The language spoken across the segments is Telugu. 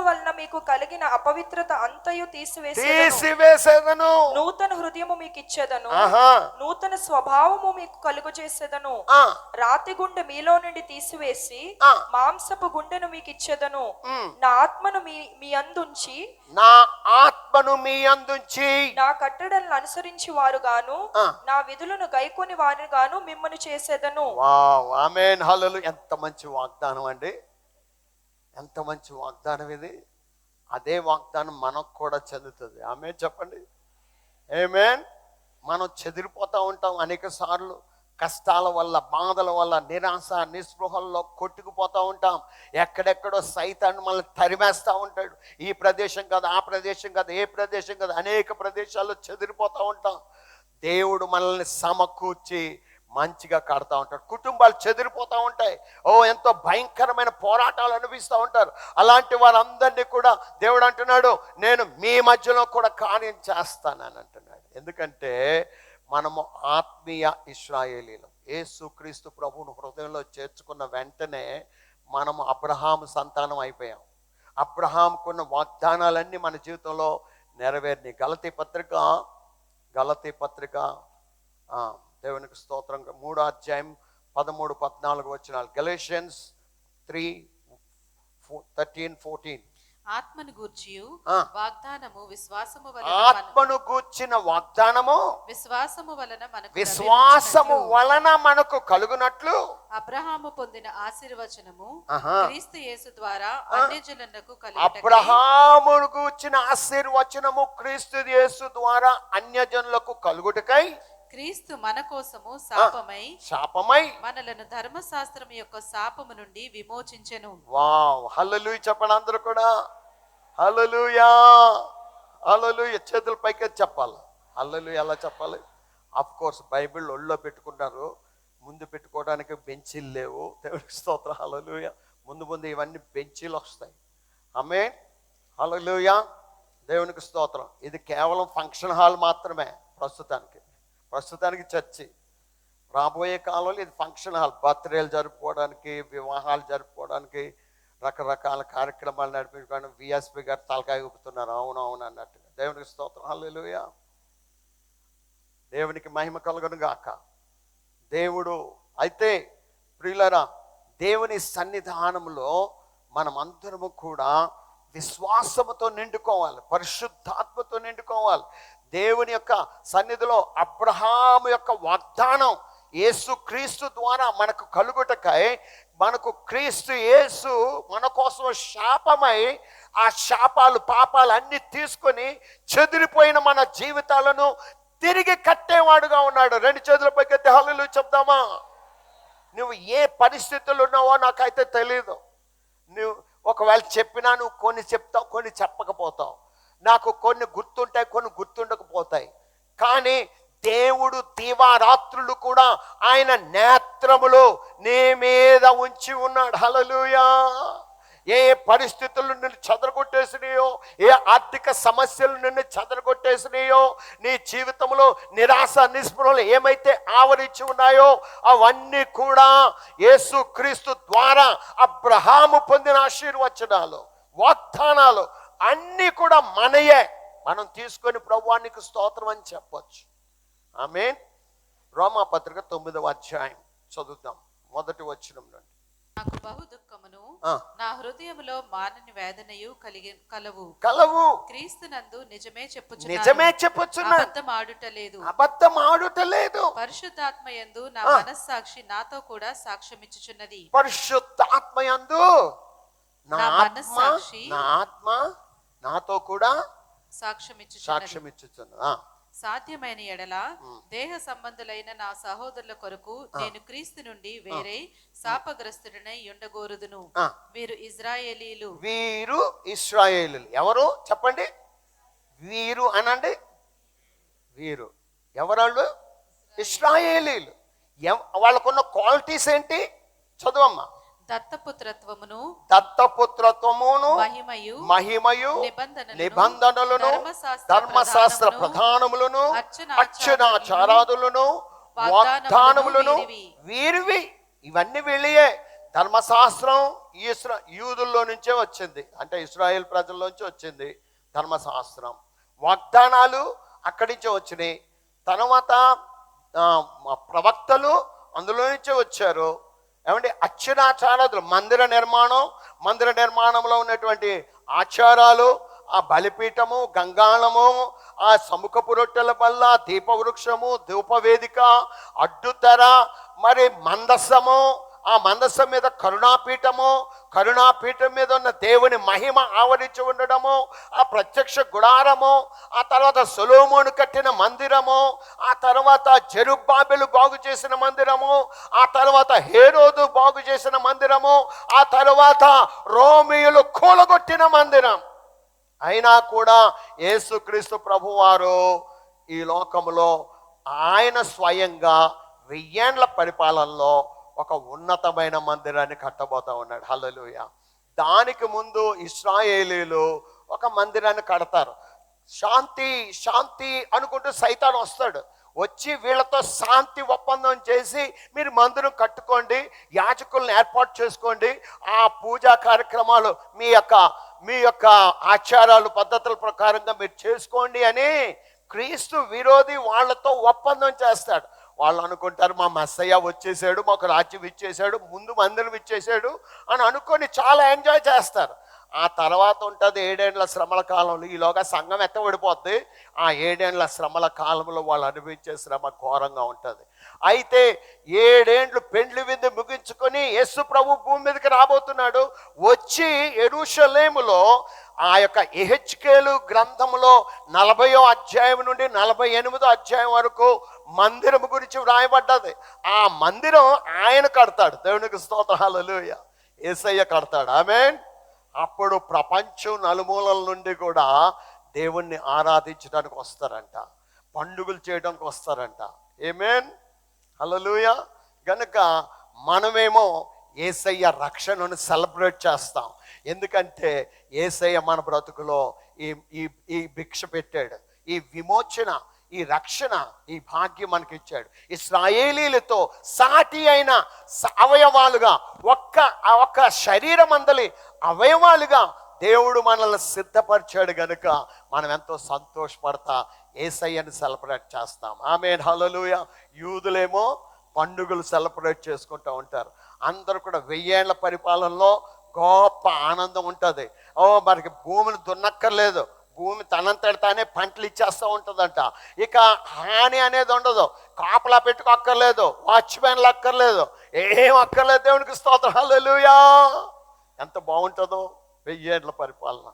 వలన మీకు కలిగిన అపవిత్రత అంతయు తీసివేసేదను. నూతన హృదయము మీకు ఇచ్చేదను, నూతన స్వభావము మీకు కలుగు చేసేదను. రాతి గుండె మీలో నుండి తీసివేసి మాంసపు గుండెను మీకు ఇచ్చేదను. నా ఆత్మను మీ అందుంచి నా కట్టడలను అనుసరించి వారు గాను నా విధులను గైకొని వారు గాను మిమ్మల్ని చేసేదను. వావ్, ఆమేన్, హల్లెలూయా. ఎంత మంచి వాగ్దానం అండి, ఎంత మంచి వాగ్దానం ఇది. అదే వాగ్దానం మనకు కూడా చెందుతుంది. ఆమేన్ చెప్పండి. ఆమేన్. మనం చెదిరిపోతూ ఉంటాం అనేక సార్లు, కష్టాల వల్ల, బాధల వల్ల, నిరాశ నిస్పృహల్లో కొట్టుకుపోతూ ఉంటాం. ఎక్కడెక్కడో సైతాన్ని మనల్ని తరిమేస్తూ ఉంటాడు. ఈ ప్రదేశం కాదు, ఆ ప్రదేశం కాదు, ఏ ప్రదేశం కాదు, అనేక ప్రదేశాల్లో చెదిరిపోతూ ఉంటాం. దేవుడు మనల్ని సమకూర్చి మంచిగా కడతా ఉంటాడు. కుటుంబాలు చెదిరిపోతూ ఉంటాయి. ఎంతో భయంకరమైన పోరాటాలు అనిపిస్తూ ఉంటారు. అలాంటి వారందరినీ కూడా దేవుడు అంటున్నాడు, నేను మీ మధ్యలో కూడా కార్యం చేస్తానని అంటున్నాడు. ఎందుకంటే మనము ఆత్మీయ ఇశ్రాయేలీలు. యేసుక్రీస్తు ప్రభువును హృదయంలో చేర్చుకున్న వెంటనే మనము అబ్రహాము సంతానం అయిపోయాం. అబ్రహాముకున్న వాగ్దానాలన్నీ మన జీవితంలో నెరవేరినాయి. గలతీ పత్రిక దేవునికి స్తోత్రం, 3వ అధ్యాయం 13-14 వచనాలు. గలేషియన్స్ 3:13-14. ఆత్మను గూర్చిన వాగ్దానము విశ్వాసము వలన మనకు కలుగునట్లు అబ్రహాము పొందిన ఆశీర్వచనము క్రీస్తు యేసు ద్వారా అన్యజనులకు కలుగుటకై. అబ్రహామును గూర్చిన ఆశీర్వచనము క్రీస్తు యేసు ద్వారా అన్యజనులకు కలుగుటకై క్రీస్తు మన కోసము శాపమై మనలను ధర్మశాస్త్రం యొక్క శాపము నుండి విమోచించెను. వావ్, హల్లెలూయా చెప్పండి అందరూ కూడా. హల్లెలూయా, హల్లెలూయా. చేతుల పైకి చెప్పాలి. హల్లెలూయా ఎలా చెప్పాలి? ఆఫ్ కోర్స్ బైబిల్ ఒళ్ళో పెట్టుకుంటారు, ముందు పెట్టుకోవడానికి బెంచీలు లేవు. దేవునికి స్తోత్రం, హల్లెలూయా. ముందు ఇవన్నీ బెంచీలు వస్తాయి. ఆమేన్, హల్లెలూయా. దేవునికి స్తోత్రం. ఇది కేవలం ఫంక్షన్ హాల్ మాత్రమే ప్రస్తుతానికి చర్చి. రాబోయే కాలంలో ఇది ఫంక్షన్ హాల్. బర్త్డేలు జరుపుకోవడానికి, వివాహాలు జరుపుకోవడానికి, రకరకాల కార్యక్రమాలు నడిపించుకోవడానికి విఎస్పి గారు తలకాయ ఊపుతున్నారు. అవునవును అన్నట్టుగా. దేవునికి స్తోత్రం, హల్లెలూయా. దేవునికి మహిమ కలుగును గాక. దేవుడు అయితే ప్రియులారా, దేవుని సన్నిధానంలో మనమందరము కూడా విశ్వాసముతో నిండుకోవాలి, పరిశుద్ధాత్మతో నిండుకోవాలి. దేవుని యొక్క సన్నిధిలో అబ్రహాము యొక్క వాగ్దానం యేసు క్రీస్తు ద్వారా మనకు కలుగుటకై, మనకు క్రీస్తు యేసు మన కోసం శాపమై ఆ శాపాలు పాపాలు అన్ని తీసుకొని చెదిరిపోయిన మన జీవితాలను తిరిగి కట్టేవాడుగా ఉన్నాడు. 2 చేతుల పైకెత్తి హల్లెలూయా చెప్దామా? నువ్వు ఏ పరిస్థితుల్లో ఉన్నావో నాకైతే తెలీదు. నువ్వు ఒకవేళ చెప్పినా నువ్వు కొన్ని చెప్తావు, కొన్ని చెప్పకపోతావు. నాకు కొన్ని గుర్తుంటాయి, కొన్ని గుర్తుండకపోతాయి. కానీ దేవుడు దీవారాత్రులు కూడా ఆయన నేత్రములో నీ మీద ఉంచి ఉన్నాడు. హల్లెలూయా. ఏ పరిస్థితులు నిన్ను చెదరగొట్టేసినాయో, ఏ ఆర్థిక సమస్యలు నిన్ను చెదరగొట్టేసినాయో, నీ జీవితంలో నిరాశ నిస్పృహలు ఏమైతే ఆవరించి ఉన్నాయో అవన్నీ కూడా యేసుక్రీస్తు ద్వారా అబ్రహాము పొందిన ఆశీర్వచనాలు, వాగ్దానాలు అన్నీ కూడా మనయే. మనం తీసుకొని ప్రభువానికి స్తోత్రం అని చెప్పొచ్చు. ఆమేన్. రోమాపత్రిక 9వ అధ్యాయం చదువుతాం, 1వ వచనం నుండి. నాకు బహు దుఃఖమును నా హృదయములో మానని వేదనయు కలవు. క్రీస్తునందు నిజమే చెప్పుచున్నాను, అబద్ధమాడుటలేదు. పరిశుద్ధాత్మయందు నా మనస్సాక్షి నాతో కూడా సాక్ష్యమిచ్చుచున్నది. పరిశుద్ధాత్మయందు నా ఆత్మ నాతో కూడా సాక్ష్యమిచ్చుచున్నది. సాధ్యమైన ఎడల దేహ సంబంధులైన నా సహోదరుల కొరకు నేను క్రీస్తు నుండి వేరే శాపగ్రస్తుడనై ఉండగోరుదును. వీరు ఇశ్రాయేలీలు. ఎవరు చెప్పండి? వీరు అనండి. వీరు ఎవరాళ్ళు? ఇశ్రాయేలీలు. వాళ్ళకున్న క్వాలిటీస్ ఏంటి? చదువమ్మా. దత్తపుత్రత్వమును మహిమయు నిబంధనలను ధర్మశాస్త్ర ప్రధానములను అర్చనాచారాదులను వాగ్దానములను వీరివి. ఇవన్నీ వీళ్ళయే. ధర్మశాస్త్రం యూదుల్లో నుంచే వచ్చింది, అంటే ఇశ్రాయేల్ ప్రజల్లోంచి వచ్చింది ధర్మశాస్త్రం. వాగ్దానాలు అక్కడి నుంచే వచ్చినాయి. తర్వాత ప్రవక్తలు అందులో నుంచే వచ్చారు. ఏమంటే అర్చనాచారాలు, మందిర నిర్మాణంలో ఉన్నటువంటి ఆచారాలు, ఆ బలిపీఠము, గంగాళము, ఆ సముఖపు రొట్టెల బల్ల, దీపవృక్షము, ధూపవేదిక, అడ్డుతెర, మరి మందసము, ఆ మందసం మీద కరుణాపీఠం మీద ఉన్న దేవుని మహిమ ఆవరించి ఉండడము, ఆ ప్రత్యక్ష గుడారము, ఆ తర్వాత సొలొమోను కట్టిన మందిరము, ఆ తర్వాత జెరుబ్బాబెలు బాగు చేసిన మందిరము, ఆ తర్వాత హేరోదు బాగు చేసిన మందిరము, ఆ తర్వాత రోమియులు కూలగొట్టిన మందిరం. అయినా కూడా యేసుక్రీస్తు ప్రభువారు ఈ లోకంలో ఆయన స్వయంగా 1000 ఏండ్ల పరిపాలనలో ఒక ఉన్నతమైన మందిరాన్ని కట్టబోతా ఉన్నాడు. హల్లెలూయా. దానికి ముందు ఇశ్రాయేలీలు ఒక మందిరాన్ని కడతారు. శాంతి అనుకుంటూ సైతాను వస్తాడు. వచ్చి వీళ్ళతో శాంతి ఒప్పందం చేసి, మీరు మందిరం కట్టుకోండి, యాజకులను ఏర్పాటు చేసుకోండి, ఆ పూజా కార్యక్రమాలు మీ యొక్క ఆచారాలు పద్ధతుల ప్రకారంగా మీరు చేసుకోండి అని క్రీస్తు విరోధి వాళ్ళతో ఒప్పందం చేస్తాడు. వాళ్ళు అనుకుంటారు, మా మెస్సయ్య వచ్చేసాడు, మాకు రాజ్యం ఇచ్చేసాడు, ముందు మందిరం ఇచ్చేసాడు అని అనుకొని చాలా ఎంజాయ్ చేస్తారు. ఆ తర్వాత ఉంటుంది 7 ఏండ్ల శ్రమల కాలంలో. ఈలోగా సంఘం ఎత్తబడిపోద్ది. ఆ 7 ఏండ్ల శ్రమల కాలంలో వాళ్ళు అనుభవించే శ్రమ ఘోరంగా ఉంటుంది. అయితే 7 ఏండ్లు పెండ్లి విందు ముగించుకొని యేసు ప్రభు భూమి మీదకి రాబోతున్నాడు. వచ్చి యెరూషలేములో ఆ యొక్క యెహెజ్కేలు గ్రంథంలో 40వ అధ్యాయం నుండి 48వ అధ్యాయం వరకు మందిరం గురించి వ్రాయబడ్డది. ఆ మందిరం ఆయన కడతాడు. దేవునికి స్తోత్రం. హల్లెలూయా. యేసయ్య కడతాడు. ఆమేన్. అప్పుడు ప్రపంచం నలుమూలల నుండి కూడా దేవుణ్ణి ఆరాధించడానికి వస్తారంట, పండుగలు చేయడానికి వస్తారంట. ఆమేన్. హల్లెలూయా. గనుక మనమేమో యేసయ్య రక్షణను సెలబ్రేట్ చేస్తాం. ఎందుకంటే యేసయ్య మన బ్రతుకులో ఈ భిక్ష పెట్టాడు, ఈ విమోచన, ఈ రక్షణ, ఈ భాగ్యం మనకిచ్చాడు. ఇశ్రాయేలీలతో సాటి అయిన అవయవాలుగా, ఒక్క శరీరం అందలి అవయవాలుగా దేవుడు మనల్ని సిద్ధపరిచాడు. గనుక మనం ఎంతో సంతోషపడతా యేసయ్యని సెలబ్రేట్ చేస్తాం. ఆమేన్. హల్లెలూయా. యూదులేమో పండుగలు సెలబ్రేట్ చేసుకుంటూ ఉంటారు. అందరూ కూడా 1000 ఏండ్ల పరిపాలనలో గొప్ప ఆనందం ఉంటుంది. మనకి భూమిని దున్నక్కర్లేదు, భూమి తనంతటానే పంటలు ఇచ్చేస్తూ ఉంటుందంట. ఇక హాని అనేది ఉండదు, కాపలా పెట్టుకోక్కర్లేదు, వాచ్మెన్లు అక్కర్లేదు, ఏం అక్కర్లేదు. దేవునికి స్తోత్రం. హల్లెలూయా. ఎంత బాగుంటుందో 1000 ఏండ్ల పరిపాలన.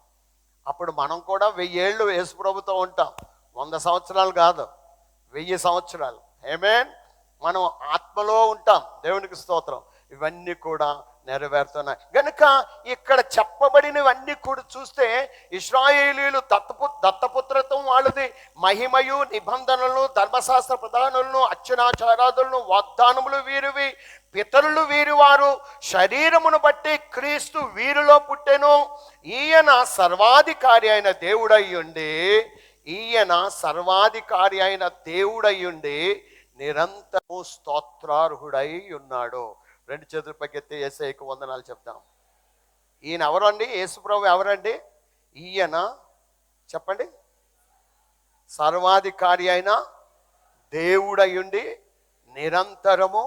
అప్పుడు మనం కూడా 1000 ఏళ్ళు యేసు ప్రభుతో ఉంటాం. 100 సంవత్సరాలు కాదు, 1000 సంవత్సరాలు. ఆమేన్. మనం ఆత్మలో ఉంటాం. దేవునికి స్తోత్రం. ఇవన్నీ కూడా నెరవేరుతున్నాయి. గనుక ఇక్కడ చెప్పబడినవన్నీ కూడా చూస్తే ఇశ్రాయేలీలు దత్తపుత్రత్వం వాళ్ళది, మహిమయు, నిబంధనలను, ధర్మశాస్త్ర ప్రధానులను, అర్చనాచారాదులను, వాగ్దానములు వీరివి, పితరులు వీరివారు, శరీరమును బట్టి క్రీస్తు వీరిలో పుట్టెను. ఈయన సర్వాధికారి అయిన దేవుడయ్యుండి నిరంతరము స్తోత్రార్హుడై ఉన్నాడు. 2 చేతులు పైకెత్తి యేసయ్యకు వందనాలు చెప్తాం. ఈయన ఎవరండి? యేసుప్రభు ఎవరండి? ఈయన చెప్పండి. సర్వాధికారి అయిన దేవుడయ్యుండి నిరంతరము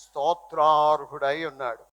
స్తోత్రార్హుడై ఉన్నాడు.